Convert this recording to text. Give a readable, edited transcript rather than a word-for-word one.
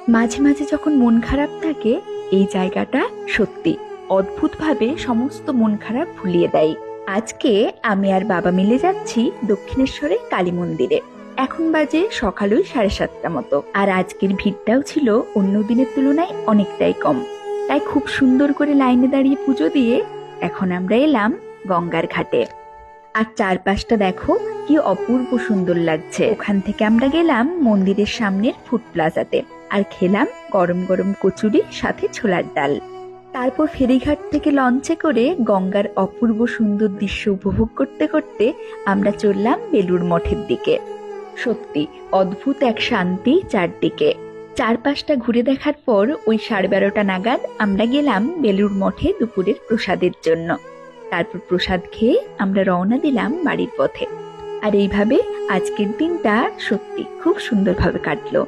মাঝে মাঝে যখন মন খারাপ থাকে, এই জায়গাটা সত্যি অদ্ভুতভাবে সমস্ত মন খারাপ ভুলিয়ে দেয়। আজকে আমি আর বাবা মিলে যাচ্ছি দক্ষিণেশ্বরের কালী মন্দিরে। এখন বাজে সকাল ওই 7:30 মতো, আর আজকের ভিড়টাও ছিল অন্য দিনের তুলনায় অনেকটাই কম। তাই খুব সুন্দর করে লাইনে দাঁড়িয়ে পুজো দিয়ে এখন আমরা এলাম গঙ্গার ঘাটে। আর চারপাশটা দেখো কি অপূর্ব সুন্দর লাগছে। ওখান থেকে আমরা গেলাম মন্দিরের সামনের ফুড প্লাজাতে, আর খেলাম গরম গরম কচুরি সাথে ছোলার ডাল। তারপর ফেরিঘাট থেকে লঞ্চে করে গঙ্গার অপূর্ব সুন্দর দৃশ্য উপভোগ করতে করতে আমরা চললাম বেলুড় মঠের দিকে। সত্যি অদ্ভুত এক শান্তি চারদিকে। চারপাশটা ঘুরে দেখার পর ওই 12:30 নাগাদ আমরা গেলাম বেলুড় মঠে দুপুরের প্রসাদের জন্য। তারপর প্রসাদ খেয়ে আমরা রওনা দিলাম বাড়ির পথে। আর এইভাবে আজকের দিনটা সত্যি খুব সুন্দরভাবে কাটলো।